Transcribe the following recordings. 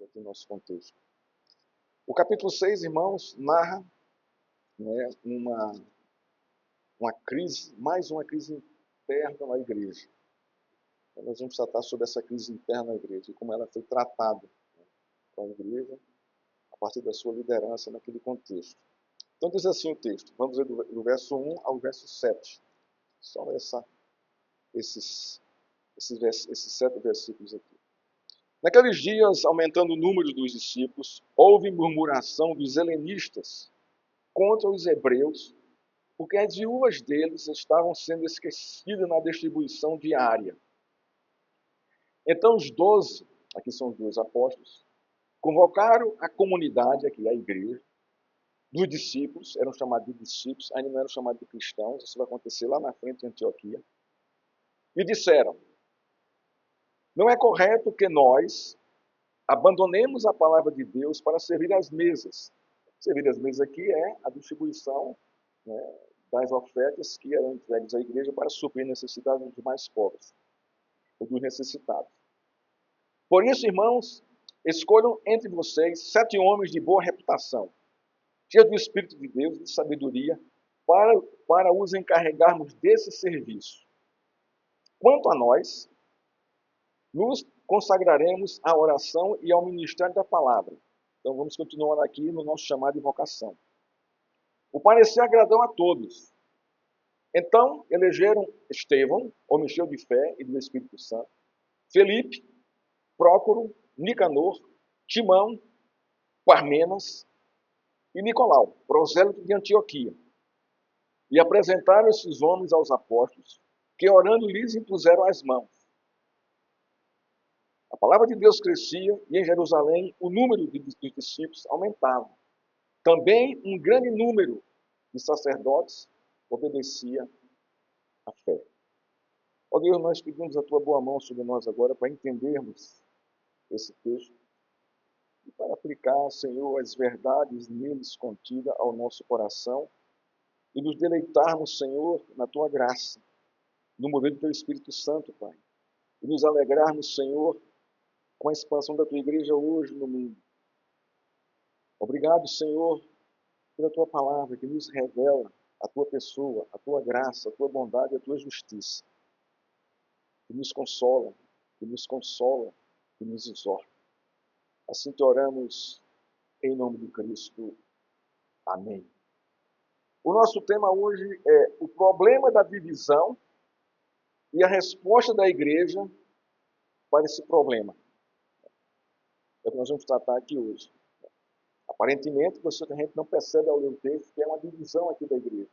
aqui no nosso contexto. O capítulo 6, irmãos, narra, né, uma crise, mais uma crise interna na igreja. Então, nós vamos tratar sobre essa crise interna na igreja e como ela foi tratada, né, com a igreja a partir da sua liderança naquele contexto. Então diz assim o texto, vamos ver do verso 1 ao verso 7. Só esses 7 versículos aqui. Naqueles dias, aumentando o número dos discípulos, houve murmuração dos helenistas contra os hebreus, porque as viúvas deles estavam sendo esquecidas na distribuição diária. Então os 12, aqui são os 12 apóstolos, convocaram a comunidade, aqui a igreja, dos discípulos, eram chamados de discípulos, ainda não eram chamados de cristãos, isso vai acontecer lá na frente em Antioquia, e disseram: não é correto que nós abandonemos a palavra de Deus para servir às mesas. Servir às mesas aqui é a distribuição, né, das ofertas que eram entregues à igreja para suprir a necessidade dos mais pobres, ou dos necessitados. Por isso, irmãos, escolham entre vocês 7 homens de boa reputação, cheios do Espírito de Deus e de sabedoria, para os encarregarmos desse serviço. Quanto a nós, nos consagraremos à oração e ao ministério da palavra. Então vamos continuar aqui no nosso chamado de vocação. O parecer agradou a todos. Então elegeram Estevão, homem cheio de fé e do Espírito Santo, Felipe, Prócoro, Nicanor, Timão, Parmenas e Nicolau, prosélito de Antioquia. E apresentaram esses homens aos apóstolos, que orando lhes impuseram as mãos. A palavra de Deus crescia e em Jerusalém o número de discípulos aumentava. Também um grande número de sacerdotes obedecia à fé. Ó Deus, nós pedimos a Tua boa mão sobre nós agora para entendermos esse texto e para aplicar, Senhor, as verdades neles contidas ao nosso coração e nos deleitarmos, Senhor, na Tua graça, no mover do Teu Espírito Santo, Pai. E nos alegrarmos, Senhor, com a expansão da Tua igreja hoje no mundo. Obrigado, Senhor, pela Tua palavra que nos revela a Tua pessoa, a Tua graça, a Tua bondade e a Tua justiça. Que nos consola, que nos exorta. Assim te oramos em nome de Cristo. Amém. O nosso tema hoje é o problema da divisão e a resposta da igreja para esse problema. É o que nós vamos tratar aqui hoje. Aparentemente, a gente não percebe ao ler o texto que é uma divisão aqui da igreja.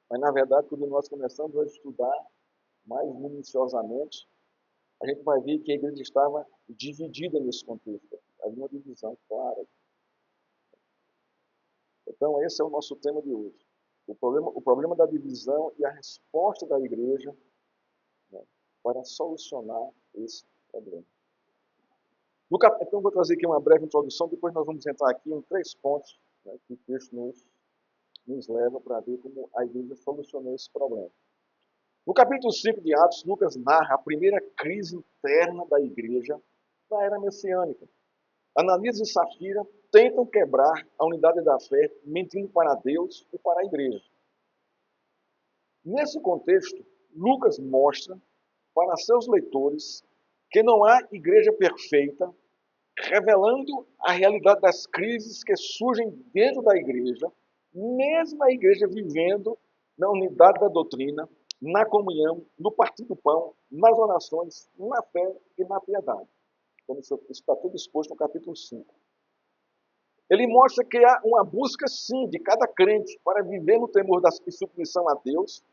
Mas, na verdade, quando nós começamos a estudar mais minuciosamente, a gente vai ver que a igreja estava dividida nesse contexto. Havia uma divisão clara. Então, esse é o nosso tema de hoje. O problema da divisão e a resposta da igreja, né, para solucionar esse problema. Então, vou trazer aqui uma breve introdução, depois nós vamos entrar aqui em 3 pontos, né, que o texto nos leva para ver como a igreja solucionou esse problema. No capítulo 5 de Atos, Lucas narra a primeira crise interna da igreja da era messiânica. Ananias e Safira tentam quebrar a unidade da fé, mentindo para Deus e para a igreja. Nesse contexto, Lucas mostra para seus leitores que não há igreja perfeita, revelando a realidade das crises que surgem dentro da igreja, mesmo a igreja vivendo na unidade da doutrina, na comunhão, no partir do pão, nas orações, na fé e na piedade. Então, isso está tudo exposto no capítulo 5. Ele mostra que há uma busca, sim, de cada crente para viver no temor e submissão a Deus,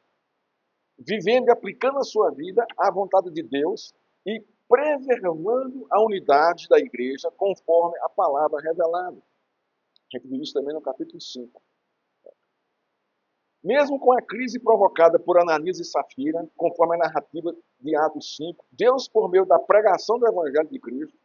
vivendo e aplicando a sua vida à vontade de Deus e preservando a unidade da igreja conforme a palavra revelada. A gente viu isso também no capítulo 5. Mesmo com a crise provocada por Ananias e Safira, conforme a narrativa de Atos 5, Deus, por meio da pregação do Evangelho de Cristo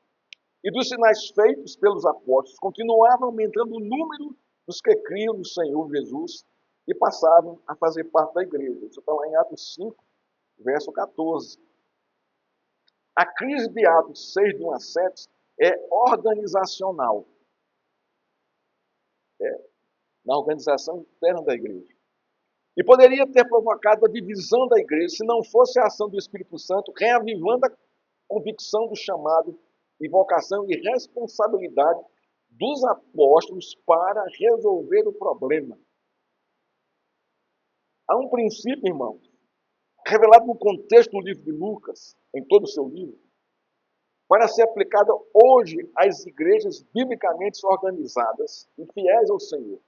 e dos sinais feitos pelos apóstolos, continuava aumentando o número dos que criam no Senhor Jesus e passavam a fazer parte da igreja. Isso está lá em Atos 5, verso 14. A crise de Atos 6, de 1 a 7, é organizacional, na organização interna da igreja. E poderia ter provocado a divisão da igreja se não fosse a ação do Espírito Santo reavivando a convicção do chamado e vocação e responsabilidade dos apóstolos para resolver o problema. Há um princípio, irmãos, revelado no contexto do livro de Lucas, em todo o seu livro, para ser aplicada hoje às igrejas biblicamente organizadas e fiéis ao Senhor.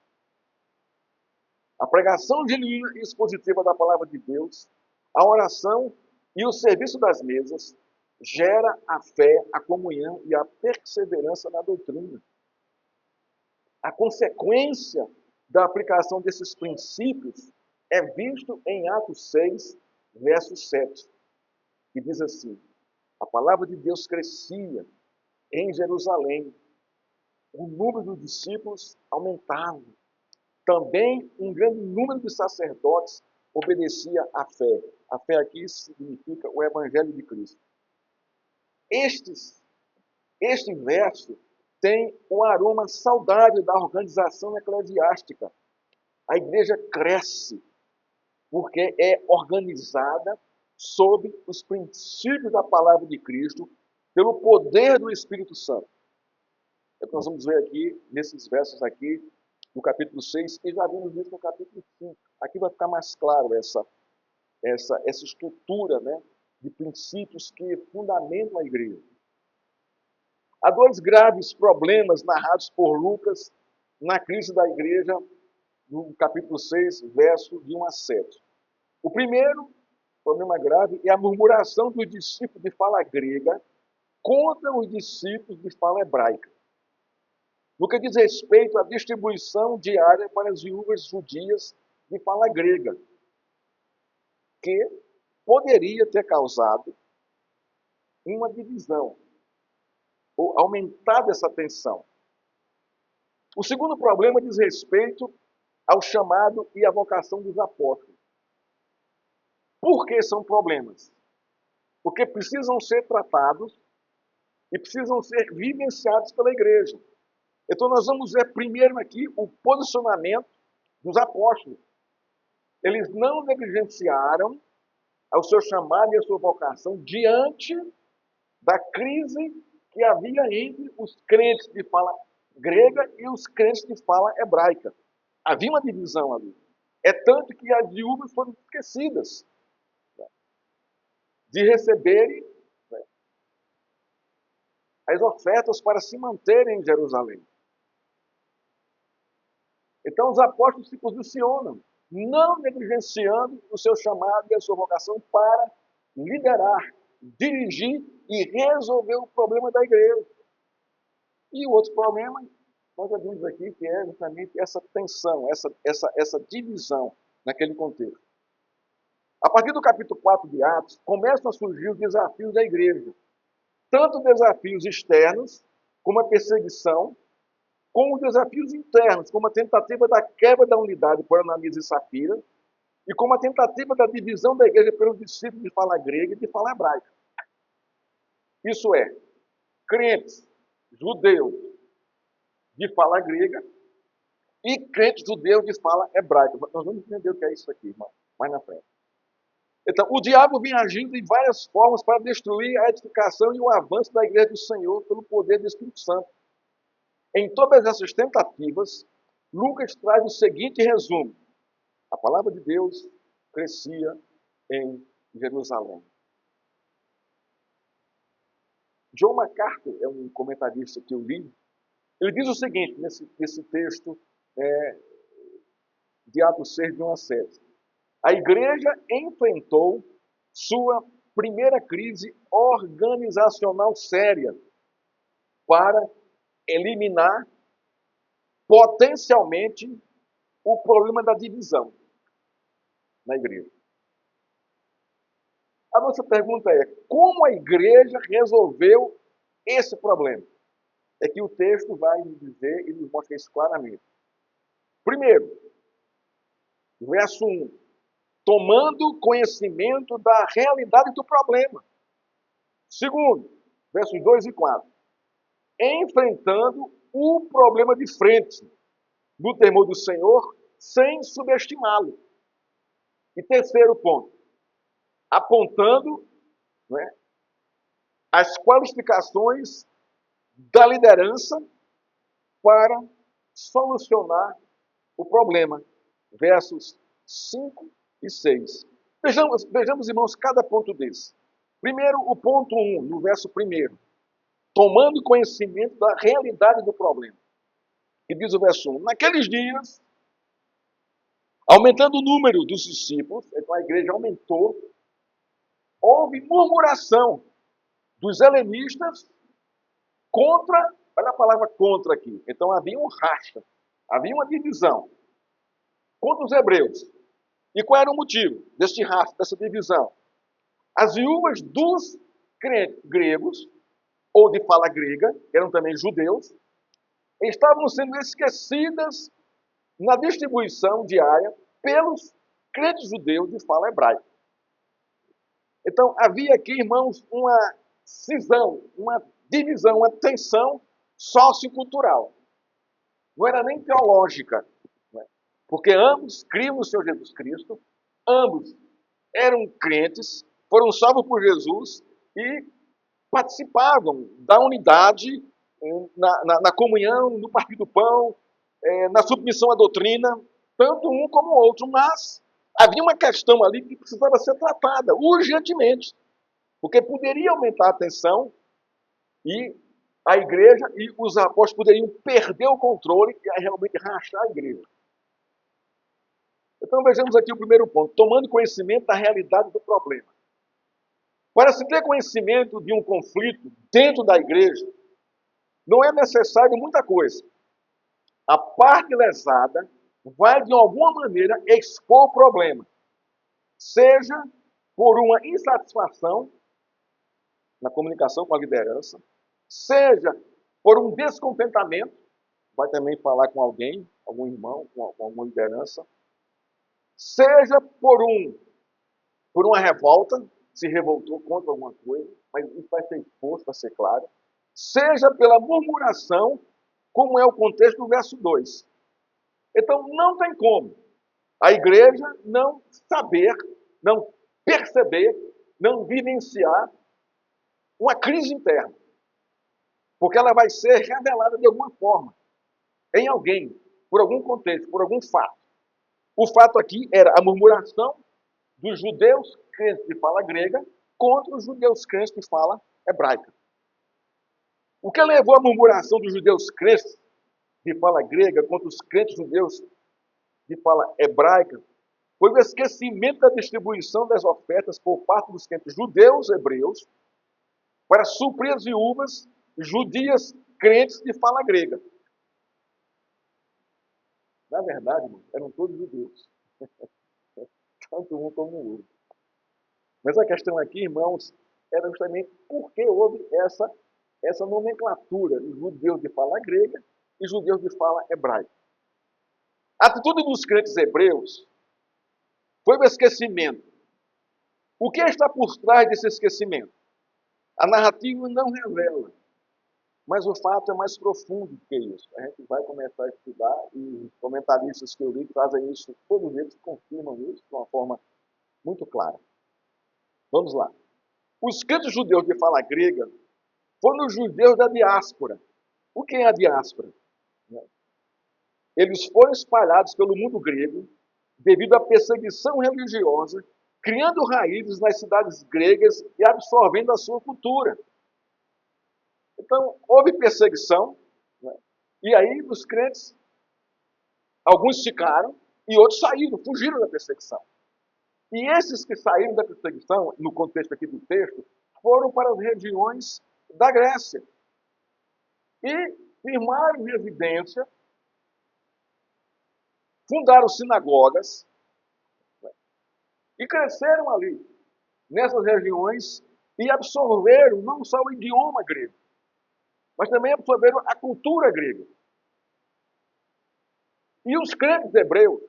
A pregação genuína e expositiva da palavra de Deus, a oração e o serviço das mesas gera a fé, a comunhão e a perseverança na doutrina. A consequência da aplicação desses princípios é visto em Atos 6, verso 7, que diz assim: a palavra de Deus crescia em Jerusalém, o número dos discípulos aumentava. Também um grande número de sacerdotes obedecia à fé. A fé aqui significa o Evangelho de Cristo. Este verso tem o aroma saudável da organização eclesiástica. A igreja cresce porque é organizada sob os princípios da palavra de Cristo pelo poder do Espírito Santo. É o que nós vamos ver aqui, nesses versos aqui, no capítulo 6, e já vimos isso no capítulo 5. Aqui vai ficar mais claro essa estrutura, né, de princípios que fundamentam a igreja. Há dois graves problemas narrados por Lucas na crise da igreja, no capítulo 6, verso de 1 a 7. O primeiro problema grave é a murmuração dos discípulos de fala grega contra os discípulos de fala hebraica, no que diz respeito à distribuição diária para as viúvas judias de fala grega, que poderia ter causado uma divisão, ou aumentado essa tensão. O segundo problema diz respeito ao chamado e à vocação dos apóstolos. Por que são problemas? Porque precisam ser tratados e precisam ser vivenciados pela igreja. Então nós vamos ver primeiro aqui o posicionamento dos apóstolos. Eles não negligenciaram ao seu chamado e a sua vocação diante da crise que havia entre os crentes de fala grega e os crentes de fala hebraica. Havia uma divisão ali. É tanto que as viúvas foram esquecidas de receberem, né, as ofertas para se manterem em Jerusalém. Então os apóstolos se posicionam, não negligenciando o seu chamado e a sua vocação para liderar, dirigir e resolver o problema da igreja. E o outro problema, nós já vimos aqui, que é justamente essa tensão, essa divisão naquele contexto. A partir do capítulo 4 de Atos, começam a surgir os desafios da igreja. Tanto desafios externos, como a perseguição, como desafios internos, como a tentativa da quebra da unidade por Ananias e Safira, e como a tentativa da divisão da igreja pelos discípulos de fala grega e de fala hebraica. Isso é, crentes judeus de fala grega e crentes judeus de fala hebraica. Nós vamos entender o que é isso aqui, irmão, mais na frente. Então, o diabo vinha agindo em várias formas para destruir a edificação e o avanço da igreja do Senhor pelo poder do Espírito Santo. Em todas essas tentativas, Lucas traz o seguinte resumo: a palavra de Deus crescia em Jerusalém. John MacArthur é um comentarista que eu li. Ele diz o seguinte nesse texto de Atos 6, de 1 a 7. A igreja enfrentou sua primeira crise organizacional séria para eliminar potencialmente o problema da divisão na igreja. A nossa pergunta é: como a igreja resolveu esse problema? É que o texto vai nos dizer e nos mostra isso claramente. Primeiro, verso 1, tomando conhecimento da realidade do problema. Segundo, versos 2 e 4, enfrentando o problema de frente, no temor do Senhor, sem subestimá-lo. E terceiro ponto, apontando, né, as qualificações da liderança para solucionar o problema. Versos 5 e 6. Vejamos, irmãos, cada ponto desse. Primeiro, o ponto 1, no verso 1. Tomando conhecimento da realidade do problema. E diz o verso 1, naqueles dias, aumentando o número dos discípulos, então a igreja aumentou, houve murmuração dos helenistas contra, olha a palavra contra aqui, então havia um racha, havia uma divisão contra os hebreus. E qual era o motivo deste racha, dessa divisão? As viúvas dos gregos, ou de fala grega, que eram também judeus, estavam sendo esquecidas na distribuição diária pelos crentes judeus de fala hebraica. Então, havia aqui, irmãos, uma cisão, uma divisão, uma tensão sociocultural. Não era nem teológica, né? Porque ambos criam no Senhor Jesus Cristo, ambos eram crentes, foram salvos por Jesus e participavam da unidade na comunhão, no partir do pão, na submissão à doutrina, tanto um como o outro, mas havia uma questão ali que precisava ser tratada urgentemente, porque poderia aumentar a tensão e a igreja e os apóstolos poderiam perder o controle e realmente rachar a igreja. Então vejamos aqui o primeiro ponto, tomando conhecimento da realidade do problema. Para se ter conhecimento de um conflito dentro da igreja, não é necessário muita coisa. A parte lesada vai, de alguma maneira, expor o problema. Seja por uma insatisfação na comunicação com a liderança, seja por um descontentamento, vai também falar com alguém, algum irmão, com alguma liderança, seja por uma revolta, se revoltou contra alguma coisa, mas isso vai ser exposto, vai ser claro, seja pela murmuração, como é o contexto do verso 2. Então, não tem como a igreja não saber, não perceber, não vivenciar uma crise interna. Porque ela vai ser revelada de alguma forma, em alguém, por algum contexto, por algum fato. O fato aqui era a murmuração dos judeus crentes de fala grega contra os judeus crentes de fala hebraica. O que levou à murmuração dos judeus crentes de fala grega contra os crentes judeus de fala hebraica foi o esquecimento da distribuição das ofertas por parte dos crentes judeus hebreus para suprir as viúvas judias crentes de fala grega. Na verdade, irmão, eram todos judeus. Tanto um como o outro. Mas a questão aqui, irmãos, era justamente por que houve essa nomenclatura de judeus de fala grega e judeus de fala hebraica. A atitude dos crentes hebreus foi o esquecimento. O que está por trás desse esquecimento? A narrativa não revela, mas o fato é mais profundo do que isso. A gente vai começar a estudar e os comentaristas que eu li trazem isso, todos eles confirmam isso de uma forma muito clara. Vamos lá. Os crentes judeus de fala grega foram os judeus da diáspora. O que é a diáspora? Eles foram espalhados pelo mundo grego devido à perseguição religiosa, criando raízes nas cidades gregas e absorvendo a sua cultura. Então, houve perseguição, né? E aí os crentes, alguns ficaram e outros saíram, fugiram da perseguição. E esses que saíram da perseguição, no contexto aqui do texto, foram para as regiões da Grécia e firmaram residência, fundaram sinagogas, né? E cresceram ali, nessas regiões, e absorveram não só o idioma grego, mas também absorveram a cultura grega. E os crentes hebreus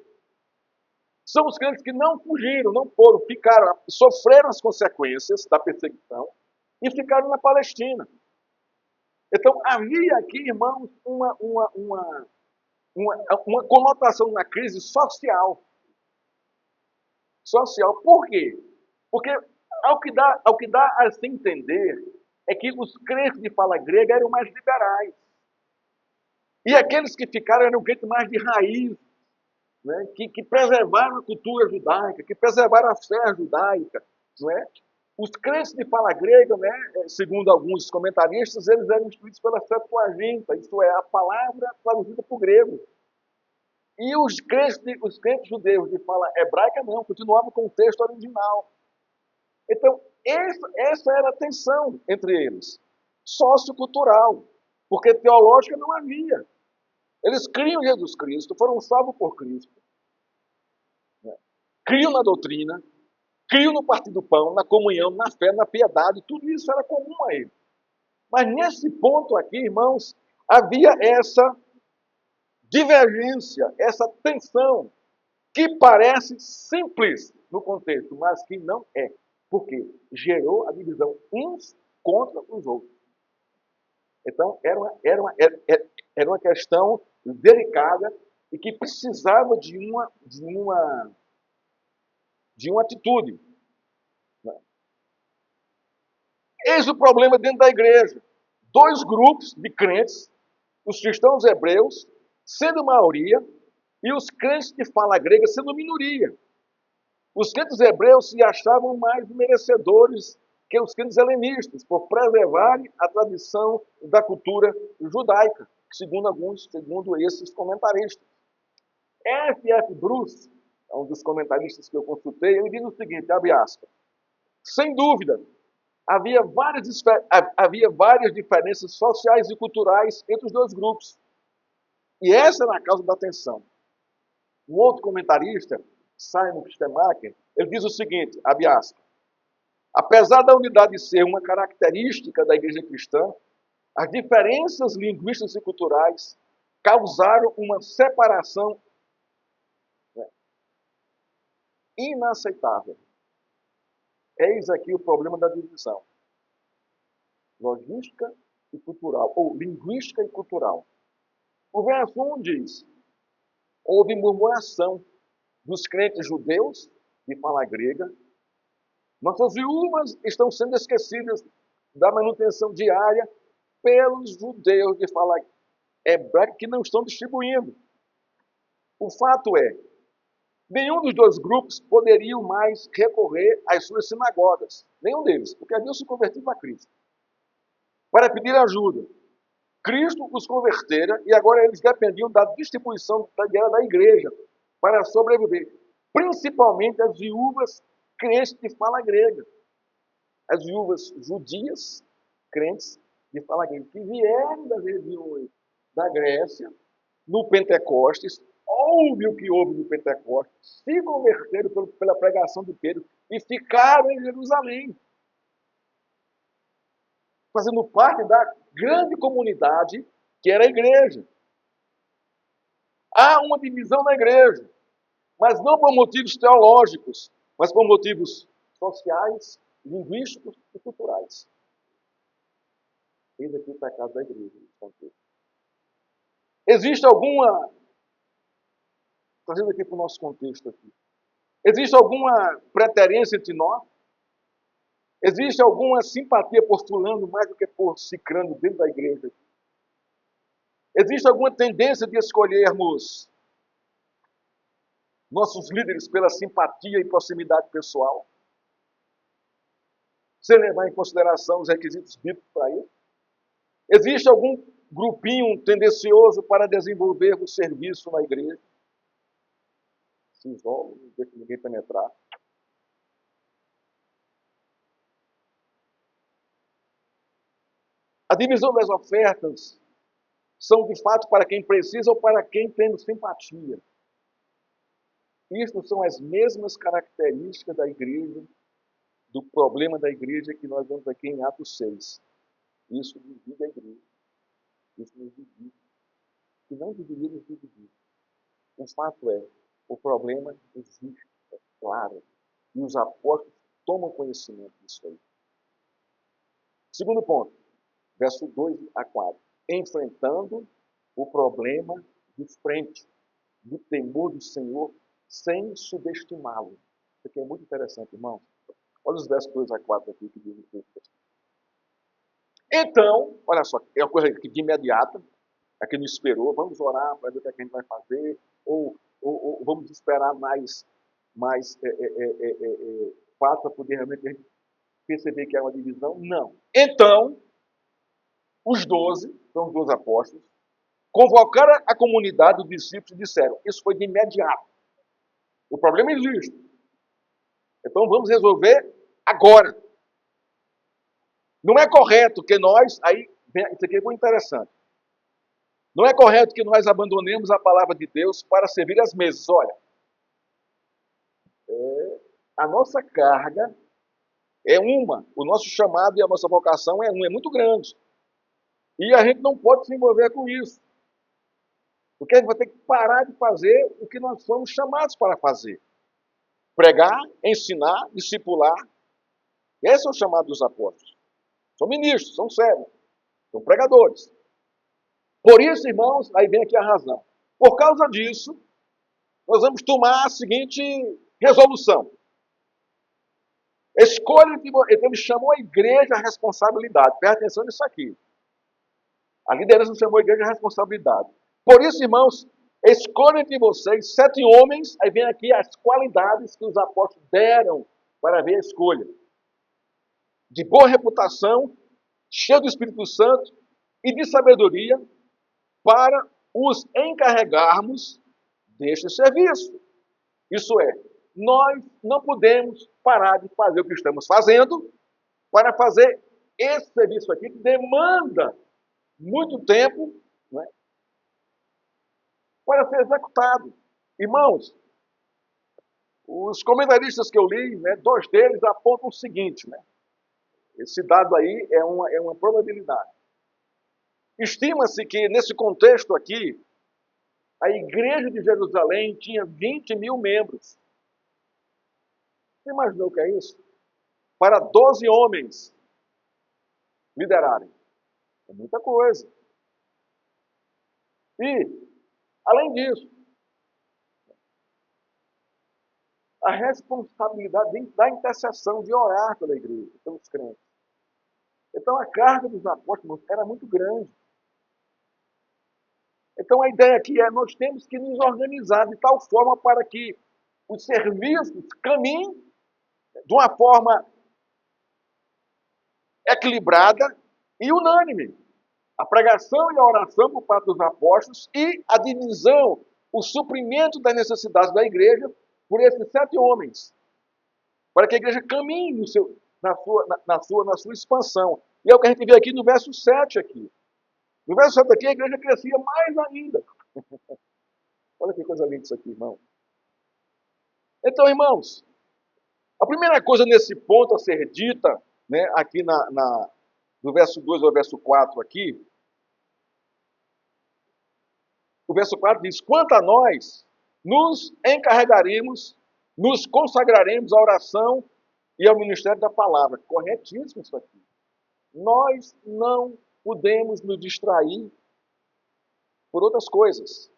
são os crentes que não fugiram, não foram, ficaram, sofreram as consequências da perseguição e ficaram na Palestina. Então, havia aqui, irmãos, uma conotação na crise social. Social. Por quê? Porque ao que dá a se entender é que os crentes de fala grega eram mais liberais. E aqueles que ficaram eram crentes mais de raiz, né? que preservaram a cultura judaica, que preservaram a fé judaica. Não é? Os crentes de fala grega, né, segundo alguns comentaristas, eles eram instruídos pela Septuaginta, isto é, a palavra traduzida para o grego. E os crentes judeus de fala hebraica não, continuavam com o texto original. Então, essa era a tensão entre eles, sociocultural, porque teológica não havia. Eles criam em Jesus Cristo, foram salvos por Cristo, né? Criam na doutrina, criam no partir do pão, na comunhão, na fé, na piedade, tudo isso era comum a eles. Mas nesse ponto aqui, irmãos, havia essa divergência, essa tensão, que parece simples no contexto, mas que não é. Porque gerou a divisão uns contra os outros. Então, era uma questão delicada e que precisava de uma atitude. Eis o problema dentro da igreja. Dois grupos de crentes, os cristãos hebreus, sendo maioria, e os crentes de fala grega sendo minoria. Os crentes hebreus se achavam mais merecedores que os crentes helenistas, por preservarem a tradição da cultura judaica, segundo esses comentaristas. F. Bruce, um dos comentaristas que eu consultei, ele diz o seguinte, abre aspas, sem dúvida, havia várias diferenças sociais e culturais entre os dois grupos. E essa era a causa da tensão. Um outro comentarista, Simon Stemacher, ele diz o seguinte, abre aspas, apesar da unidade ser uma característica da igreja cristã, as diferenças linguísticas e culturais causaram uma separação, né, inaceitável. Eis aqui o problema da divisão. Logística e cultural, ou linguística e cultural. O verso 1 diz, houve murmuração dos crentes judeus de fala grega. Nossas viúvas estão sendo esquecidas da manutenção diária pelos judeus de fala hebraica que não estão distribuindo. O fato é, nenhum dos dois grupos poderiam mais recorrer às suas sinagogas. Nenhum deles, porque haviam se convertido a Cristo. Para pedir ajuda. Cristo os convertera e agora eles dependiam da distribuição da igreja para sobreviver. Principalmente as viúvas crentes de fala grega. As viúvas judias, crentes de fala grega, que vieram das regiões da Grécia, no Pentecostes, ouve o que houve no Pentecostes, se converteram pela pregação de Pedro e ficaram em Jerusalém, fazendo parte da grande comunidade que era a igreja. Há uma divisão na igreja, mas não por motivos teológicos, mas por motivos sociais, linguísticos e culturais. Eis aqui o pecado da igreja. Existe alguma, trazendo aqui para o nosso contexto aqui, existe alguma preterência entre nós? Existe alguma simpatia por fulano mais do que por cicrano dentro da igreja? Existe alguma tendência de escolhermos nossos líderes pela simpatia e proximidade pessoal? Sem levar em consideração os requisitos bíblicos para isso? Existe algum grupinho tendencioso para desenvolver o serviço na igreja? Se isola, não deixa ninguém penetrar. A divisão das ofertas são de fato para quem precisa ou para quem tem simpatia. Isto são as mesmas características da igreja, do problema da igreja que nós vemos aqui em Atos 6. Isso divide a igreja. Isso nos divide. Se não dividir, nos dividir. O fato é, o problema existe, é claro. E os apóstolos tomam conhecimento disso aí. Segundo ponto. verso 2 a 4. Enfrentando o problema de frente, do temor do Senhor, sem subestimá-lo. Isso aqui é muito interessante, irmão. Olha os versos 2 a 4 aqui que diz o texto. Então, olha só, é uma coisa que de imediata, aqui não esperou, vamos orar para ver o que a gente vai fazer, ou vamos esperar mais fato para poder realmente a gente perceber que é uma divisão? Não. Então, os 12, são os 12 apóstolos, convocaram a comunidade dos discípulos e disseram, isso foi de imediato. O problema existe. Então vamos resolver agora. Não é correto que nós, aí, isso aqui é muito interessante. Não é correto que nós abandonemos a palavra de Deus para servir as mesas. Olha, a nossa carga é uma, o nosso chamado e a nossa vocação é uma, é muito grande. E a gente não pode se envolver com isso. Porque a gente vai ter que parar de fazer o que nós somos chamados para fazer. Pregar, ensinar, discipular. Esse é o chamado dos apóstolos. São ministros, são servos, são pregadores. Por isso, irmãos, aí vem aqui a razão. Por causa disso, nós vamos tomar a seguinte resolução. Escolha, então ele chamou a igreja à responsabilidade. Presta atenção nisso aqui. A liderança chamou a igreja à responsabilidade. Por isso, irmãos, escolha entre vocês 7 homens, aí vem aqui as qualidades que os apóstolos deram para ver a escolha. De boa reputação, cheio do Espírito Santo e de sabedoria, para os encarregarmos deste serviço. Isso é, nós não podemos parar de fazer o que estamos fazendo para fazer esse serviço aqui que demanda muito tempo, não é, para ser executado. Irmãos, os comentaristas que eu li, né, 2 deles apontam o seguinte, né, esse dado aí é uma probabilidade. Estima-se que, nesse contexto aqui, a igreja de Jerusalém tinha 20 mil membros. Você imaginou o que é isso? Para 12 homens liderarem. É muita coisa. E, além disso, a responsabilidade da intercessão, de orar pela igreja, pelos crentes. Então, a carga dos apóstolos era muito grande. Então, a ideia aqui é nós temos que nos organizar de tal forma para que os serviços caminhem de uma forma equilibrada e unânime. A pregação e a oração por parte dos apóstolos e a divisão, o suprimento das necessidades da igreja por esses 7 homens. Para que a igreja caminhe na sua expansão. E é o que a gente vê aqui no verso 7 aqui. No verso 7 aqui, a igreja crescia mais ainda. Olha que coisa linda isso aqui, irmão. Então, irmãos, a primeira coisa nesse ponto a ser dita, né, aqui do verso 2 ao verso 4 aqui, o verso 4 diz, quanto a nós, nos encarregaremos, nos consagraremos à oração e ao ministério da palavra. Corretíssimo isso aqui. Nós não podemos nos distrair por outras coisas.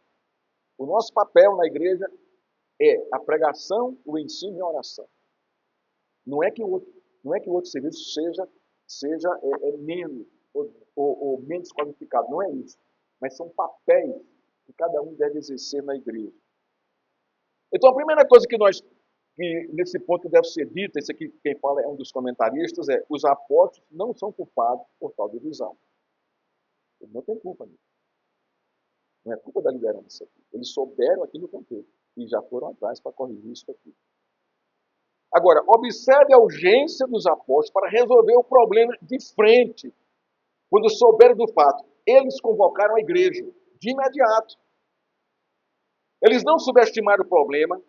O nosso papel na igreja é a pregação, o ensino e a oração. Não é que o outro serviço seja menos ou menos qualificado. Não é isso. Mas são papéis que cada um deve exercer na igreja. Então, a primeira coisa que nesse ponto deve ser dita, esse aqui quem fala é um dos comentaristas, é os apóstolos não são culpados por tal divisão. Eles não têm culpa nisso. Não é culpa da liderança aqui. Eles souberam aqui no contexto e já foram atrás para corrigir isso aqui. Agora, observe a urgência dos apóstolos para resolver o problema de frente. Quando souberam do fato, eles convocaram a igreja de imediato. Eles não subestimaram o problema,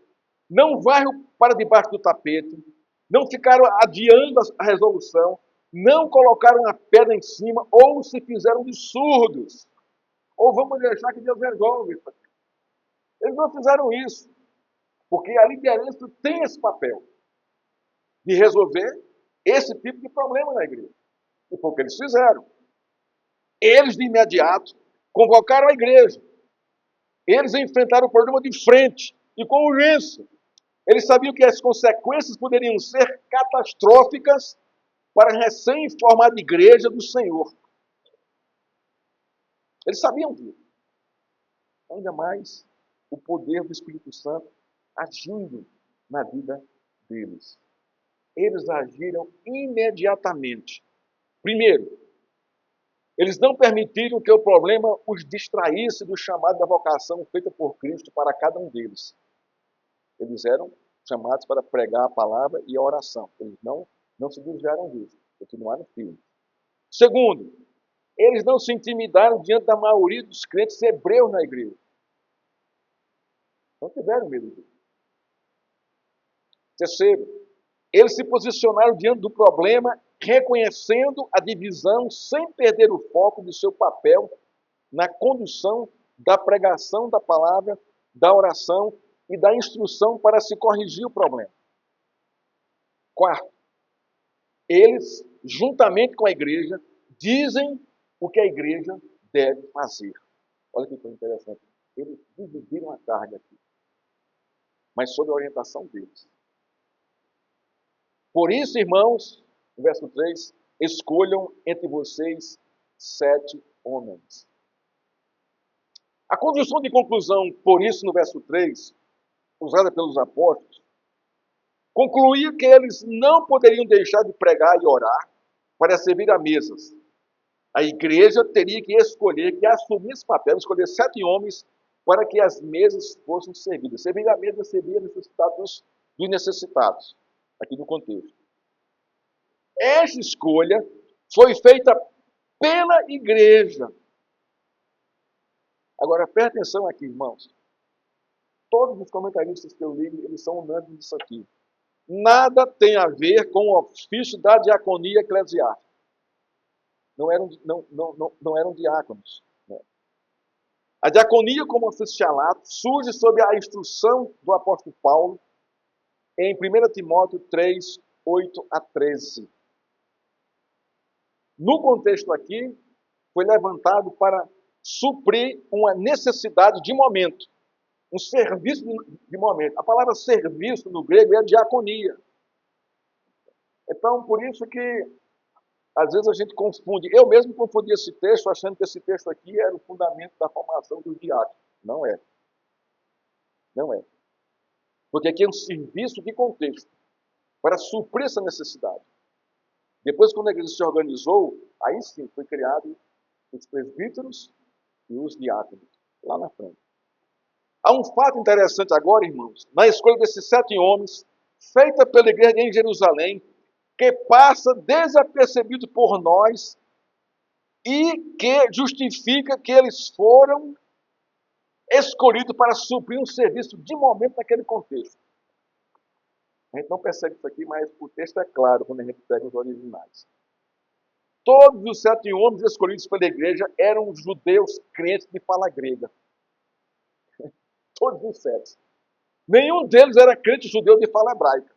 não varreram para debaixo do tapete, não ficaram adiando a resolução, não colocaram a pedra em cima ou se fizeram de surdos. Ou vamos deixar que Deus resolve isso aqui. Eles não fizeram isso, porque a liderança tem esse papel de resolver esse tipo de problema na igreja. E foi o que eles fizeram. Eles, de imediato, convocaram a igreja. Eles enfrentaram o problema de frente e com urgência. Eles sabiam que as consequências poderiam ser catastróficas para a recém-formada igreja do Senhor. Eles sabiam disso. Ainda mais o poder do Espírito Santo agindo na vida deles. Eles agiram imediatamente. Primeiro, eles não permitiram que o problema os distraísse do chamado da vocação feita por Cristo para cada um deles. Eles eram chamados para pregar a palavra e a oração. Eles não se desviaram disso, continuaram firmes. Segundo, eles não se intimidaram diante da maioria dos crentes hebreus na igreja. Não tiveram medo disso. Terceiro, eles se posicionaram diante do problema, reconhecendo a divisão sem perder o foco do seu papel na condução da pregação da palavra, da oração e da instrução para se corrigir o problema. Quarto, eles, juntamente com a igreja, dizem o que a igreja deve fazer. Olha que coisa interessante. Eles dividiram a carga aqui, mas sob a orientação deles. Por isso, irmãos, no verso 3, escolham entre vocês 7 homens. A condição de conclusão, por isso, no verso 3, usada pelos apóstolos, concluía que eles não poderiam deixar de pregar e orar para servir a mesas. A igreja teria que escolher, que assumir esse papel, escolher 7 homens para que as mesas fossem servidas. Servir a mesa seria necessitados dos necessitados, aqui no contexto. Essa escolha foi feita pela igreja. Agora, presta atenção aqui, irmãos. Todos os comentaristas que eu li, eles são unânimes nisso aqui. Nada tem a ver com o ofício da diaconia eclesiástica. Não eram diáconos. Né? A diaconia como oficialato surge sob a instrução do apóstolo Paulo em 1 Timóteo 3, 8 a 13. No contexto aqui, foi levantado para suprir uma necessidade de momento, um serviço de momento. A palavra serviço no grego é diaconia. Então, por isso que às vezes a gente confunde. Eu mesmo confundi esse texto achando que esse texto aqui era o fundamento da formação dos diáconos. Não é. Não é. Porque aqui é um serviço de contexto para suprir essa necessidade. Depois, quando a igreja se organizou, aí sim foi criado os presbíteros e os diáconos, lá na frente. Há um fato interessante agora, irmãos, na escolha desses 7 homens, feita pela igreja em Jerusalém, que passa desapercebido por nós e que justifica que eles foram escolhidos para suprir um serviço de momento naquele contexto. A gente não percebe isso aqui, mas o texto é claro quando a gente pega os originais. Todos os 7 homens escolhidos pela igreja eram judeus crentes de fala grega. Todos os 7. Nenhum deles era crente judeu de fala hebraica.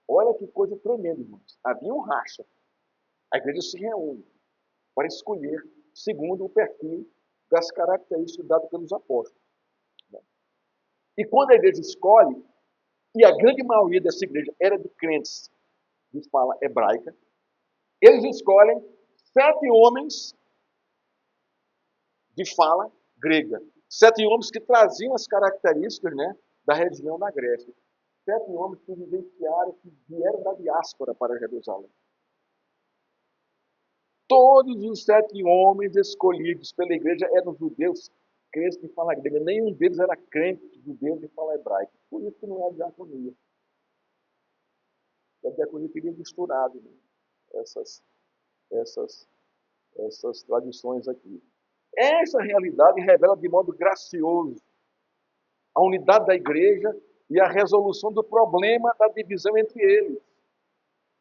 Olha que coisa tremenda, irmãos. Havia um racha. A igreja se reúne para escolher segundo o perfil das características dadas pelos apóstolos. E quando a igreja escolhe, e a grande maioria dessa igreja era de crentes de fala hebraica, eles escolhem 7 homens de fala grega. 7 homens que traziam as características, né, da região da Grécia. 7 homens que vivenciaram, que vieram da diáspora para Jerusalém. Todos os 7 homens escolhidos pela igreja eram judeus crentes de fala grega. Nenhum deles era crente judeu de fala hebraica. Por isso que não é diaconia. A diaconia teria misturado, né, essas tradições aqui. Essa realidade revela de modo gracioso a unidade da igreja e a resolução do problema da divisão entre eles.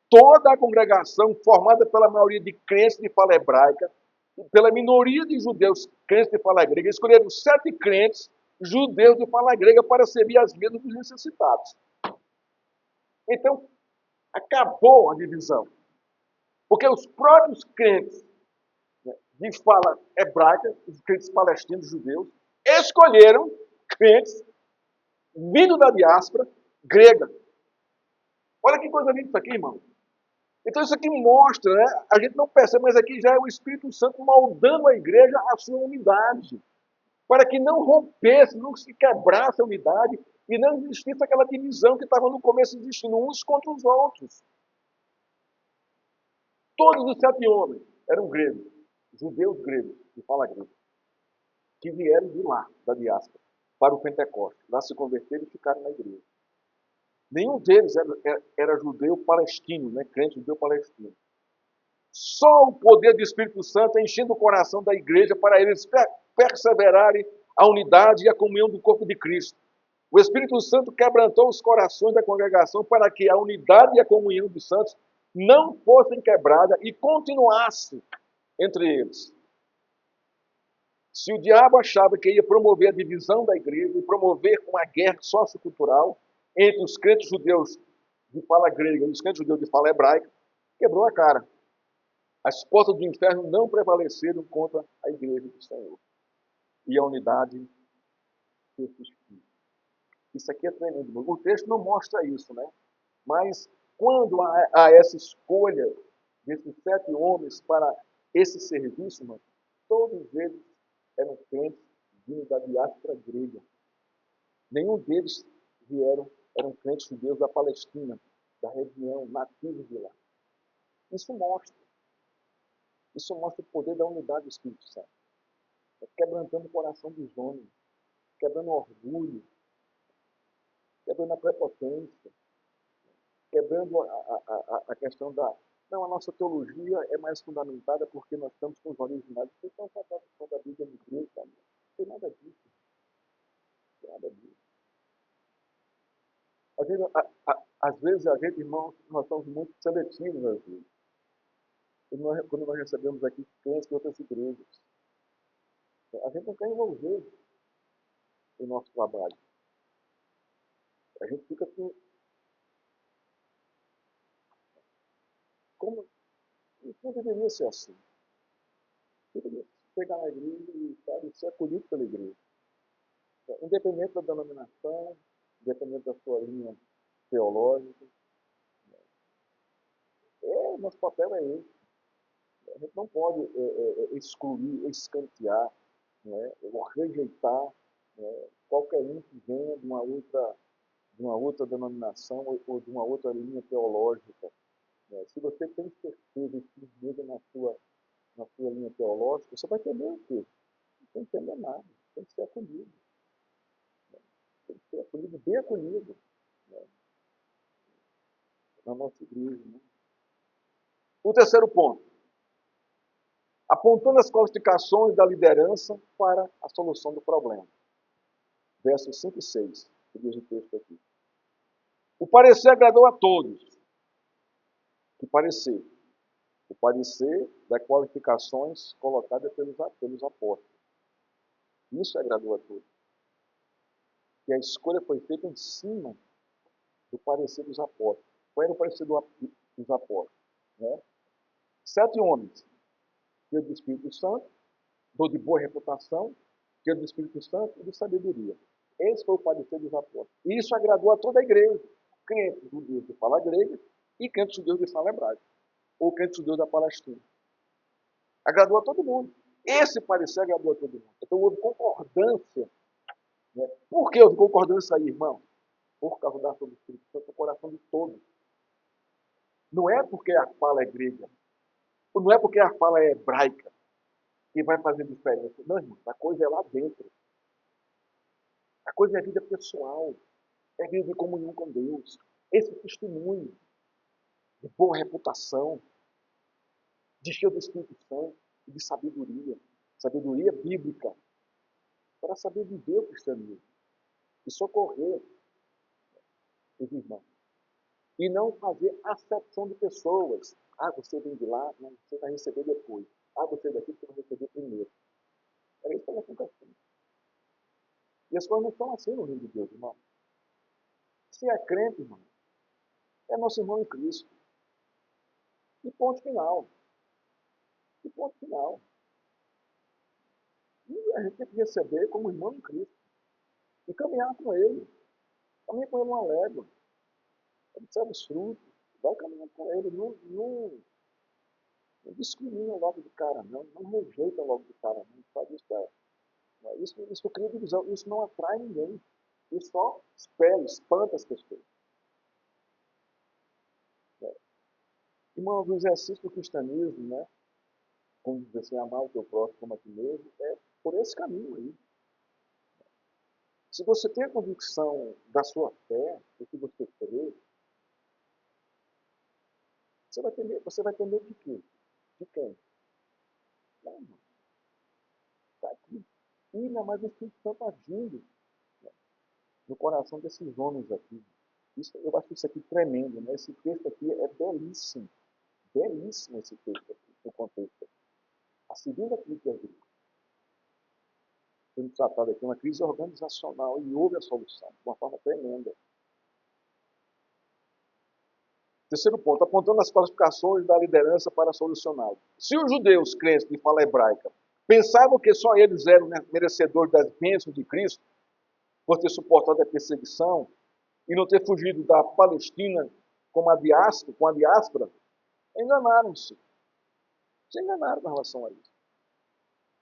Toda a congregação, formada pela maioria de crentes de fala hebraica e pela minoria de judeus crentes de fala grega, escolheram 7 crentes judeus de fala grega para servir as mesas dos necessitados. Então, acabou a divisão. Porque os próprios crentes de fala hebraica, os crentes palestinos judeus, escolheram crentes vindo da diáspora grega. Olha que coisa linda isso aqui, irmão. Então isso aqui mostra, né? A gente não percebe, mas aqui já é o Espírito Santo moldando a igreja à sua unidade. Para que não rompesse, não se quebrasse a unidade e não existisse aquela divisão que estava no começo existindo uns contra os outros. Todos os 7 homens eram gregos, judeus gregos, de fala grega, que vieram de lá, da diáspora, para o Pentecostes. Lá se converteram e ficaram na igreja. Nenhum deles era judeu palestino, né? Crente judeu palestino. Só o poder do Espírito Santo enchendo o coração da igreja para eles perseverarem a unidade e a comunhão do corpo de Cristo. O Espírito Santo quebrantou os corações da congregação para que a unidade e a comunhão dos santos não fossem quebradas e continuassem entre eles. Se o diabo achava que ia promover a divisão da igreja e promover uma guerra sociocultural entre os crentes judeus de fala grega e os crentes judeus de fala hebraica, quebrou a cara. As portas do inferno não prevaleceram contra a igreja do Senhor. E a unidade persistiu. Isso aqui é tremendo. O texto não mostra isso, né? Mas quando há essa escolha desses 7 homens para esse serviço, mano, todos eles eram crentes vindos da diáspora grega. Nenhum deles eram crentes judeus da Palestina, da região, nativos de lá. Isso mostra o poder da unidade do Espírito Santo. É quebrantando o coração dos homens, quebrando o orgulho, quebrando a prepotência, quebrando a questão da... Não, a nossa teologia é mais fundamentada porque nós estamos com os originais. Vocês estão com a tradução da Bíblia no grego, tá? Não tem nada disso. Não tem nada disso. Às vezes, a gente, irmãos, nós somos muito seletivos, às vezes. Quando nós recebemos aqui crentes de outras igrejas, a gente não quer envolver o nosso trabalho. A gente fica assim, como... Não deveria ser assim. Deveria chegar na igreja e, sabe, ser acolhido pela igreja. Independente da denominação, independente da sua linha teológica. Nosso papel é esse. A gente não pode excluir, escantear, né, ou rejeitar, né, qualquer um que venha de uma outra denominação ou de uma outra linha teológica. Né. Se você tem certeza e firmeza na sua linha teológica, você vai entender o quê? Não tem que entender nada. Tem que ser acolhido. Né. Tem que ser acolhido, bem acolhido, né, na nossa igreja. Né. O terceiro ponto. Apontando as qualificações da liderança para a solução do problema. Versos 5 e 6, que diz o texto aqui. O parecer agradou a todos. Que parecer? O parecer das qualificações colocadas pelos apóstolos. Isso agradou a todos. E a escolha foi feita em cima do parecer dos apóstolos. Qual era o parecer dos apóstolos? Né? 7 homens, cheios do Espírito Santo, de boa reputação, cheios do Espírito Santo e de sabedoria. Esse foi o parecer dos apóstolos. E isso agradou a toda a igreja. Crentes judeus de fala grega e crentes judeus de fala hebraica. Ou crentes judeus da Palestina. Agradou a todo mundo. Esse parecer agradou a todo mundo. Então houve concordância. Né? Por que houve concordância aí, irmão? Por causa da ação do Espírito Santo no coração de todos. Não é porque a fala é grega. Não é porque a fala é hebraica que vai fazer diferença. Não, irmão. A coisa é lá dentro. A coisa é vida pessoal. É vida de comunhão com Deus. Esse testemunho de boa reputação, de cheio do Espírito Santo, de sabedoria. Sabedoria bíblica. Para saber viver o cristianismo. E socorrer os irmãos. E não fazer acepção de pessoas. Ah, você vem de lá, não, você vai receber depois. Ah, você é daqui, você vai receber primeiro. É isso que ela fica assim. E as coisas não estão assim no reino de Deus, irmão. Se é crente, irmão, é nosso irmão em Cristo. E ponto final. E ponto final. E a gente tem que receber como irmão em Cristo e caminhar com ele. Caminha com ele uma légua. Observa os frutos. Vai caminhando com ele. Não discrimina logo de cara, não. Não rejeita logo de cara, não. Sabe? Isso que eu queria dizer. Isso não atrai ninguém. Isso só espelha, espanta as pessoas. Irmão, o exercício do cristianismo, né? Como dizer assim, amar o teu próximo como a ti mesmo, é por esse caminho aí. Se você tem a convicção da sua fé, do que você crê, você vai ter medo de quê? De quem? Não, irmão. Está aqui. E ainda mais o Espírito Santo agindo no coração desses homens aqui. Eu acho isso aqui tremendo, né? Esse texto aqui é belíssimo. Belíssimo esse texto aqui, no contexto. A segunda crise da vida. Sendo tratada aqui, uma crise organizacional, e houve a solução, de uma forma tremenda. Terceiro ponto, apontando as qualificações da liderança para solucioná-lo. Se os judeus crentes de fala hebraica pensavam que só eles eram merecedores das bênçãos de Cristo, por ter suportado a perseguição e não ter fugido da Palestina com a diáspora, enganaram-se. Se enganaram com relação a isso.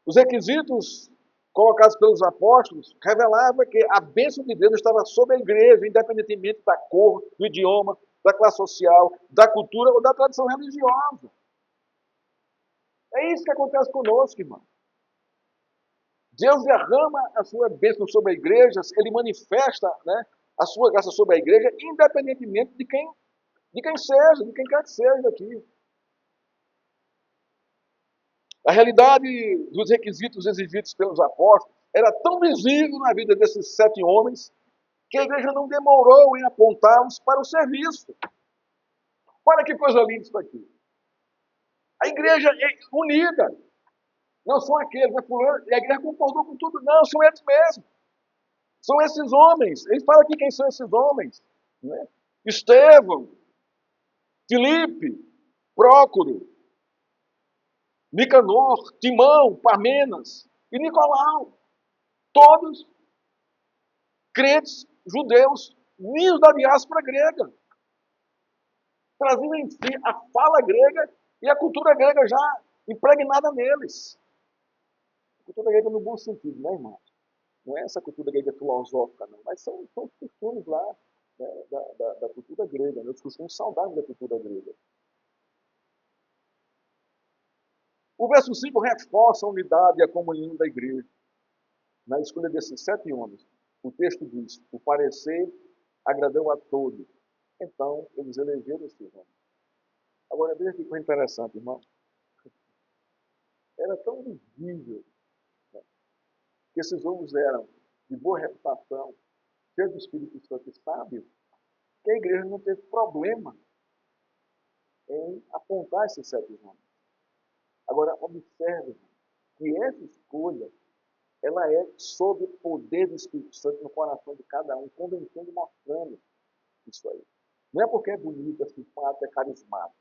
Os requisitos colocados pelos apóstolos revelavam que a bênção de Deus estava sobre a igreja, independentemente da cor, do idioma, da classe social, da cultura ou da tradição religiosa. É isso que acontece conosco, irmão. Deus derrama a sua bênção sobre a igreja, ele manifesta, né, a sua graça sobre a igreja, independentemente de quem seja, de quem quer que seja aqui. A realidade dos requisitos exigidos pelos apóstolos era tão visível na vida desses 7 homens que a igreja não demorou em apontá-los para o serviço. Olha que coisa linda isso aqui. A igreja é unida. Não são aqueles, né, fulano, e a igreja concordou com tudo. Não, são eles mesmos. São esses homens. Ele fala aqui quem são esses homens. Né? Estevão, Filipe, Prócoro, Nicanor, Timão, Parmenas e Nicolau. Todos crentes judeus, vindos da diáspora grega. Traziam em si a fala grega e a cultura grega já impregnada neles. A cultura grega no bom sentido, né, irmão? Não é essa cultura grega filosófica, não, mas são os costumes lá, né, da cultura grega, né, os costumes saudáveis da cultura grega. O verso 5 reforça a unidade e a comunhão da igreja. Na escolha desses 7 homens, o texto diz: o parecer agradou a todos. Então, eles elegeram esses homens. Agora, veja que coisa interessante, irmão. Era tão visível, né, que esses homens eram de boa reputação, cheios do Espírito Santo e sábios, que a igreja não teve problema em apontar esses 7 homens. Agora, observe que essa escolha ela é sob o poder do Espírito Santo no coração de cada um, convencendo e mostrando isso aí. Não é porque é bonito, é simpático, é carismático.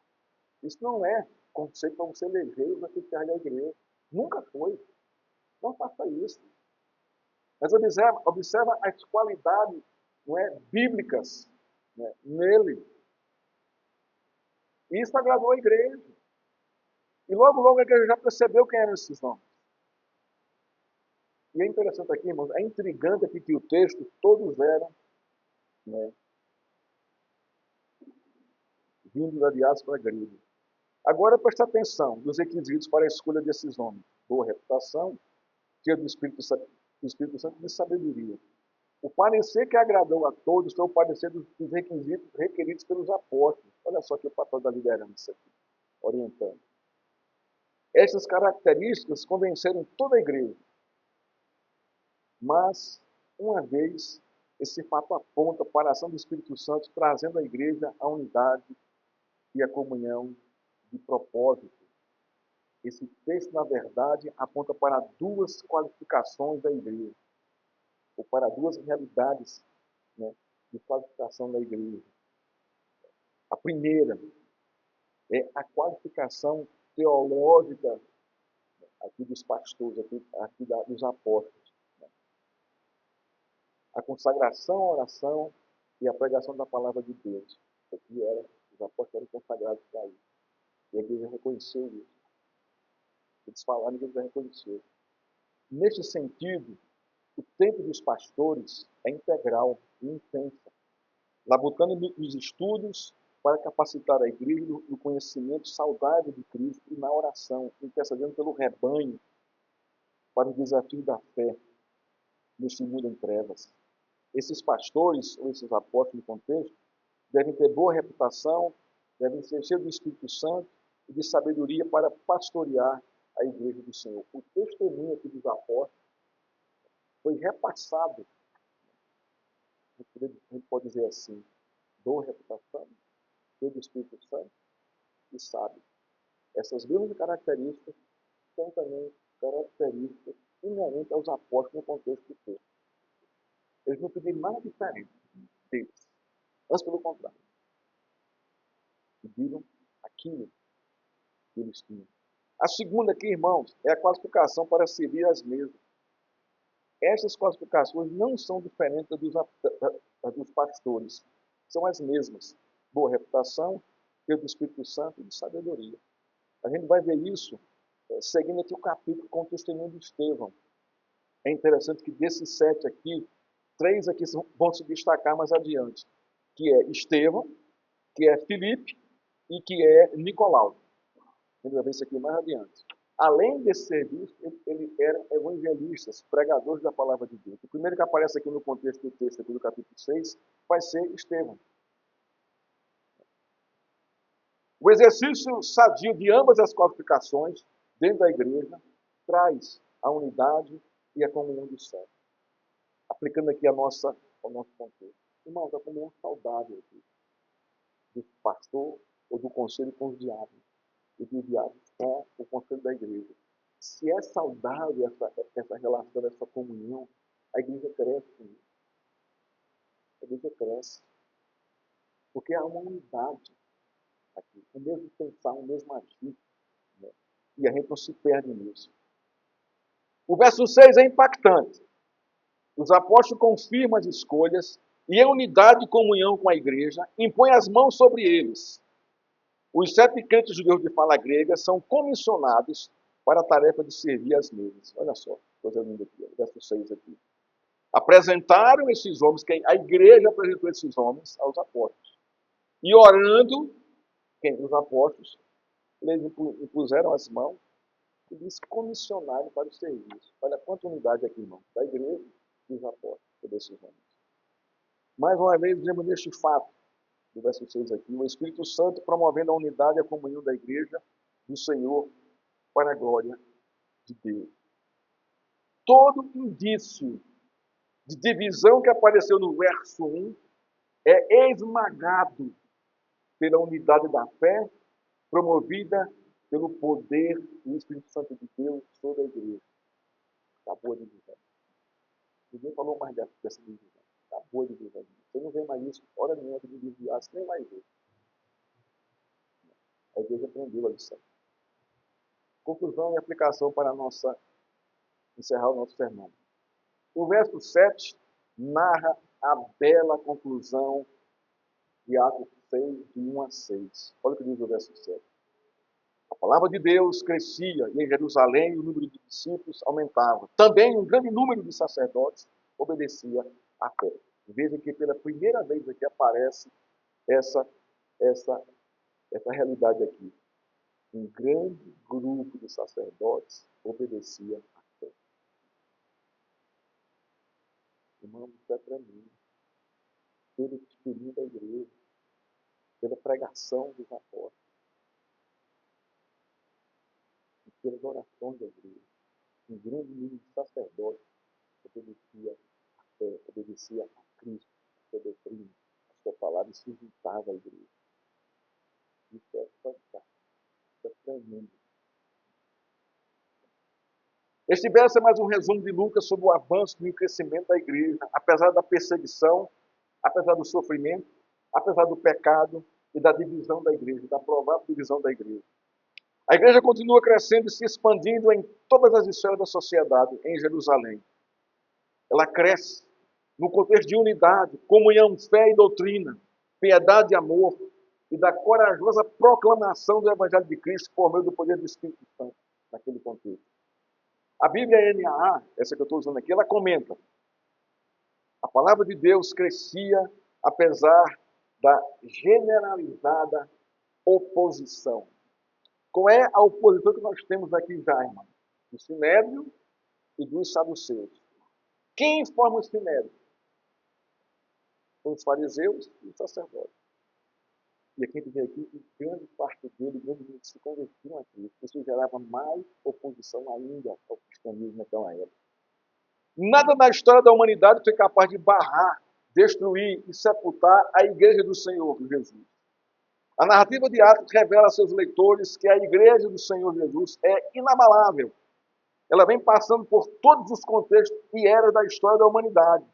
Isso não é conceito para você eleger os oficiais da igreja. Nunca foi. Não faça isso. Mas observa as qualidades, não é, bíblicas, né, nele. E isso agradou a igreja. E logo a igreja já percebeu quem eram esses nomes. E é interessante aqui, irmãos, é intrigante aqui que o texto, todos eram, né, vindo da diáspora grega. Agora preste atenção nos requisitos para a escolha desses homens. Boa reputação, cheia do Espírito Santo de sabedoria. O parecer que agradou a todos foi o parecer dos requisitos requeridos pelos apóstolos. Olha só que o papel da liderança aqui, orientando. Essas características convenceram toda a igreja. Mas, uma vez, esse fato aponta para a ação do Espírito Santo, trazendo à igreja a unidade e a comunhão de propósito. Esse texto, na verdade, aponta para 2 qualificações da igreja, ou para 2 realidades, né, de qualificação da igreja. A primeira é a qualificação teológica, a aqui dos pastores, dos apóstolos. A consagração, a oração e a pregação da palavra de Deus. Aqui os apóstolos eram consagrados para isso. E a igreja reconheceu isso. Eles falaram e a igreja reconheceu. Neste sentido, o tempo dos pastores é integral e intensa, labutando nos estudos para capacitar a igreja no conhecimento saudável de Cristo e na oração, intercedendo pelo rebanho para o desafio da fé neste mundo em trevas. Esses pastores, ou esses apóstolos no contexto, devem ter boa reputação, devem ser cheios do Espírito Santo e de sabedoria para pastorear a igreja do Senhor. O testemunho aqui dos apóstolos foi repassado, a gente pode dizer assim, boa reputação, cheio do Espírito Santo e sábio. Essas mesmas características são também características inerentes aos apóstolos no contexto do texto. Eles não pediram nada diferente deles. Antes, pelo contrário. Pediram aquilo que eles tinham. A segunda aqui, irmãos, é a qualificação para servir às mesas. Essas qualificações não são diferentes das dos pastores. São as mesmas. Boa reputação, cheio do Espírito Santo e de sabedoria. A gente vai ver isso seguindo aqui o capítulo com o testemunho de Estevão. É interessante que desses 7 aqui, 3 aqui vão se destacar mais adiante, que é Estevão, que é Filipe e que é Nicolau. A gente vai ver isso aqui mais adiante. Além desse serviço, ele eram evangelistas, pregadores da palavra de Deus. O primeiro que aparece aqui no contexto do texto, aqui do capítulo 6, vai ser Estevão. O exercício sadio de ambas as qualificações dentro da igreja traz a unidade e a comunhão dos santos. Aplicando aqui ao nosso contexto. Irmãos, a comunhão saudável aqui, do pastor ou do conselho com os diáconos, e dos diáconos com o conselho da igreja. Se é saudável essa relação, essa comunhão, a igreja cresce. A igreja cresce. Porque há uma unidade aqui, o mesmo pensar, o mesmo agir. Né? E a gente não se perde nisso. O verso 6 é impactante. Os apóstolos confirmam as escolhas e, em unidade e comunhão com a igreja, impõem as mãos sobre eles. Os 7 crentes judeus de fala grega são comissionados para a tarefa de servir as mesas. Olha só, coisa linda aqui, verso 6 aqui. Apresentaram esses homens, a igreja apresentou esses homens aos apóstolos. E orando, os apóstolos, eles impuseram as mãos e lhes comissionaram para o serviço. Olha quanta unidade aqui, irmão, da igreja e dos apóstolos, por esses homens. Mais uma vez, vemos neste fato, do verso 6 aqui, o Espírito Santo promovendo a unidade e a comunhão da igreja do Senhor para a glória de Deus. Todo indício de divisão que apareceu no verso 1 é esmagado pela unidade da fé promovida pelo poder do Espírito Santo de Deus sobre a igreja. Acabou a divisão. Ninguém falou mais dessa divisão. Acabou a divisão. Você não vê mais isso, hora nenhuma de desviar, você nem vai ver. A igreja aprendeu a lição. Conclusão e aplicação para encerrar o nosso sermão. O verso 7 narra a bela conclusão de Atos 6, de 1 a 6. Olha o que diz o verso 7. A palavra de Deus crescia e em Jerusalém o número de discípulos aumentava. Também um grande número de sacerdotes obedecia à fé. Veja que pela primeira vez aqui aparece essa realidade aqui. Um grande grupo de sacerdotes obedecia à fé. Irmãos, isso é tremendo. Pelo testemunho da igreja, pela pregação dos apóstolos, e pelas orações da igreja. Um grande número de sacerdotes obedecia à fé, obedecia a Cristo, a sua doutrina, a sua palavra, e se juntava à igreja. Isso é fantástico, isso é tremendo. Este verso é mais um resumo de Lucas sobre o avanço e o crescimento da igreja, apesar da perseguição, apesar do sofrimento, apesar do pecado e da divisão da igreja, da provável divisão da igreja. A igreja continua crescendo e se expandindo em todas as esferas da sociedade em Jerusalém. Ela cresce no contexto de unidade, comunhão, fé e doutrina, piedade e amor, e da corajosa proclamação do Evangelho de Cristo por meio do poder do Espírito Santo, naquele contexto. A Bíblia NAA, essa que eu estou usando aqui, ela comenta: a palavra de Deus crescia apesar da generalizada oposição. Qual é a oposição que nós temos aqui já, irmão? Do Sinédrio e dos saduceus. Quem forma o Sinédrio? Os fariseus e os sacerdotes. E aqui a gente vê aqui que grande parte dele, grande parte se convertiam a Cristo. Isso gerava mais oposição ainda ao cristianismo naquela época. Nada na história da humanidade foi capaz de barrar, destruir e sepultar a igreja do Senhor Jesus. A narrativa de Atos revela a seus leitores que a igreja do Senhor Jesus é inabalável. Ela vem passando por todos os contextos e eras da história da humanidade,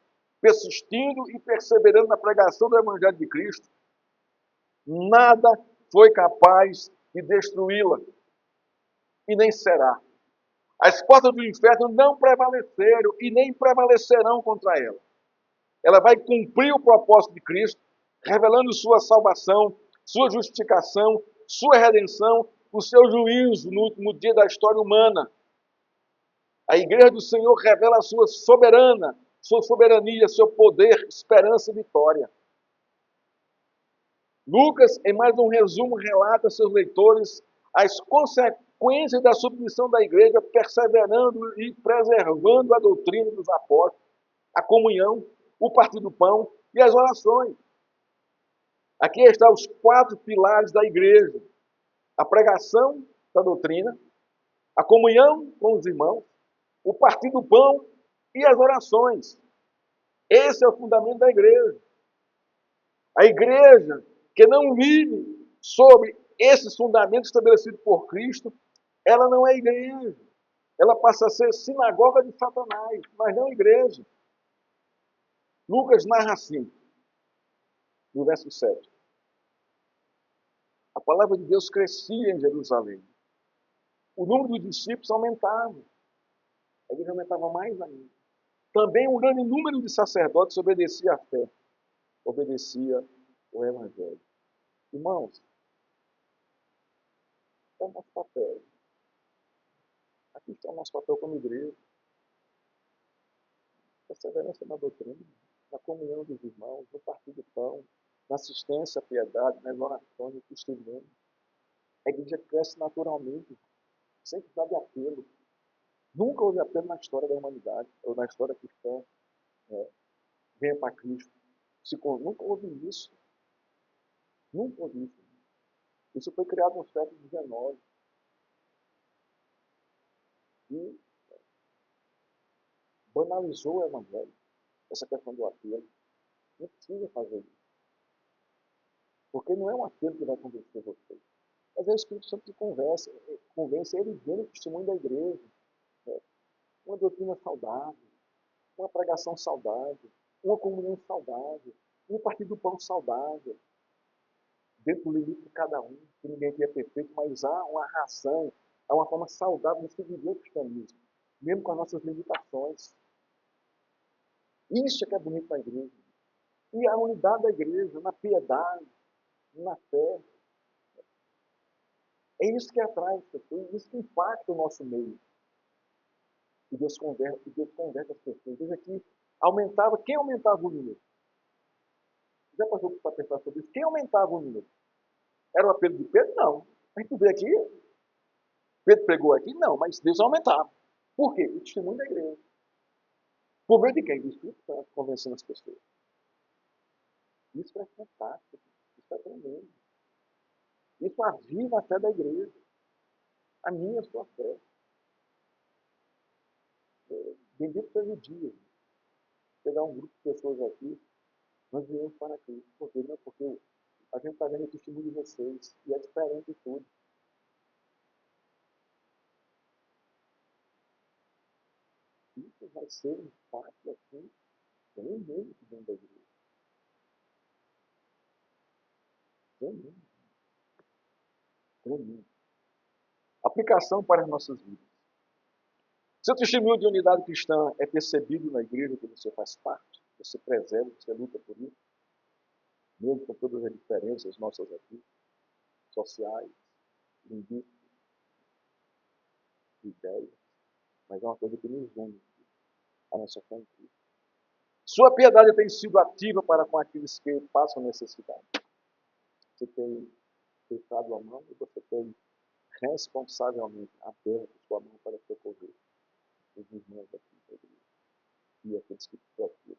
persistindo e perseverando na pregação do Evangelho de Cristo. Nada foi capaz de destruí-la, e nem será. As portas do inferno não prevaleceram e nem prevalecerão contra ela. Ela vai cumprir o propósito de Cristo, revelando sua salvação, sua justificação, sua redenção, o seu juízo no último dia da história humana. A igreja do Senhor revela a sua soberania, seu poder, esperança e vitória. Lucas, em mais um resumo, relata a seus leitores as consequências da submissão da igreja, perseverando e preservando a doutrina dos apóstolos, a comunhão, o partir do pão e as orações. Aqui estão os 4 pilares da igreja: a pregação da doutrina, a comunhão com os irmãos, o partir do pão e as orações. Esse é o fundamento da igreja. A igreja que não vive sobre esses fundamentos estabelecidos por Cristo, ela não é igreja. Ela passa a ser sinagoga de Satanás, mas não igreja. Lucas narra assim, no verso 7. A palavra de Deus crescia em Jerusalém. O número dos discípulos aumentava. A igreja aumentava mais ainda. Também um grande número de sacerdotes obedecia à fé, obedecia o Evangelho. Irmãos, é o nosso papel. Aqui está o nosso papel como igreja. Perseverança na doutrina, na comunhão dos irmãos, no partir do pão, na assistência à piedade, nas orações, no testemunho. A igreja cresce naturalmente, sem precisar de apelo. Nunca houve apelo na história da humanidade, ou na história cristã. Venha para Cristo. Nunca houve isso. Nunca houve isso. Isso foi criado no século XIX. E banalizou o Evangelho. Essa questão do apelo. Não precisa fazer isso. Porque não é um apelo que vai convencer você. Mas é o Espírito Santo que convence ele vendo o testemunho da igreja. Uma doutrina saudável, uma pregação saudável, uma comunhão saudável, um partir do pão saudável, dentro do limite de cada um, que ninguém aqui é perfeito, mas há uma ração, há uma forma saudável de se viver o cristianismo, mesmo com as nossas limitações. Isso é que é bonito na igreja. E a unidade da igreja, na piedade, na fé. É isso que atrai as pessoas, isso que impacta o nosso meio. E Deus converte as pessoas. Veja aqui, quem aumentava o número? Já passou para pensar sobre isso? Quem aumentava o número? Era o apelo de Pedro? Não. A gente vê aqui, Pedro pregou aqui? Não, mas Deus aumentava. Por quê? O testemunho da igreja. Por meio de quem? Do Espírito Santo, convencendo as pessoas. Isso é fantástico. Isso é tremendo. Isso aviva a fé da igreja. A minha, a sua fé. Bendito seja o dia. Pegar um grupo de pessoas aqui, nós viemos para Cristo. Por quê? Não, porque a gente está vendo o testemunho de vocês. E é diferente de tudo. Isso vai ser um impacto assim, tremendo dentro da igreja. Tremendo. Tremendo. Aplicação para as nossas vidas. Seu testemunho de unidade cristã é percebido na igreja que você faz parte? Você preserva, você luta por isso? Mesmo com todas as diferenças nossas aqui, sociais, linguísticas, de ideias, mas é uma coisa que nos une, a nossa fé em Cristo. Sua piedade tem sido ativa para com aqueles que passam necessidade. Você tem fechado a mão e você tem responsavelmente aberto sua mão para socorrer os irmãos aqui da igreja e aqueles que procuram.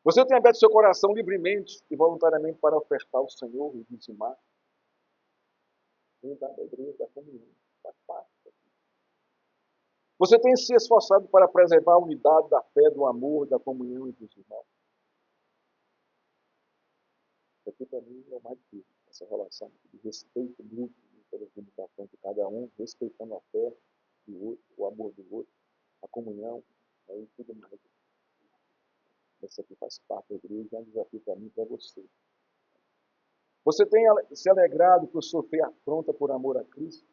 Você tem aberto seu coração livremente e voluntariamente para ofertar ao Senhor e dizimar. Unidade da igreja, da comunhão, faz parte. Você tem se esforçado para preservar a unidade da fé, do amor, da comunhão entre os irmãos. Isso aqui para mim é o mais difícil, essa relação de respeito mútuo pelas limitações de cada um, respeitando a fé do outro, o amor do outro, a comunhão, e tudo mais. Isso aqui faz parte da igreja, é um desafio para mim e para você. Você tem se alegrado por sofrer afronta por amor a Cristo?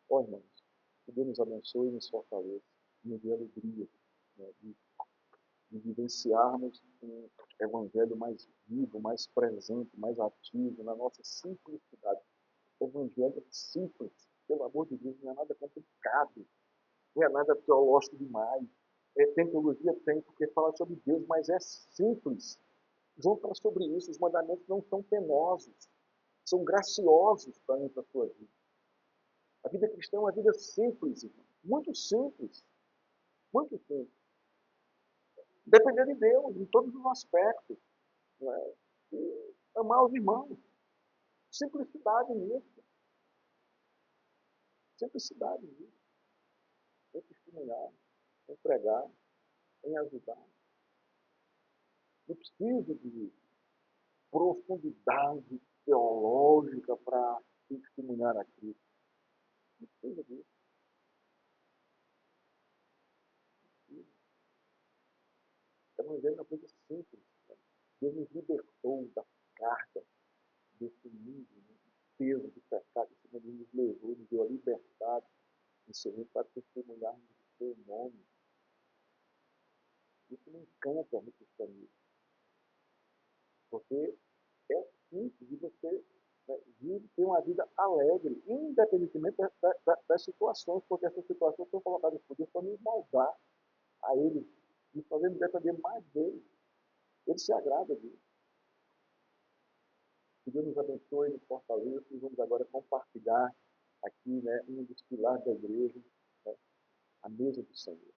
Ó, irmãos, que Deus nos abençoe e nos fortaleça, nos dê alegria, né, de vivenciarmos um evangelho mais vivo, mais presente, mais ativo, na nossa simplicidade. O evangelho é simples, pelo amor de Deus, não é nada complicado, não é nada teológico demais. Tem teologia? Tem, porque fala sobre Deus, mas é simples. João fala sobre isso, os mandamentos não são penosos, são graciosos para mim e para a sua vida. A vida cristã é uma vida simples, irmão. Muito simples. Muito simples. Depender de Deus em todos os aspectos. Não é? E amar os irmãos. Simplicidade nisso. Simplicidade nisso. Em testemunhar, em pregar, em ajudar. Não preciso de profundidade teológica para testemunhar a Cristo. Não precisa disso. O evangelho é uma coisa simples. Né? Deus nos libertou da carga desse mundo, né? Peso do pecado, esse mundo nos levou, nos deu a liberdade em servir para testemunharmos o seu nome. Isso me encanta no cristianismo, porque é simples de você, né, ter uma vida alegre, independentemente das situações, porque essas situações são colocadas por Deus para nos moldar a Ele, nos fazendo depender mais dele. Ele se agrada disso. Que Deus nos abençoe, nos fortaleça e vamos agora compartilhar aqui, né, um dos pilares da igreja, né, a mesa do Senhor.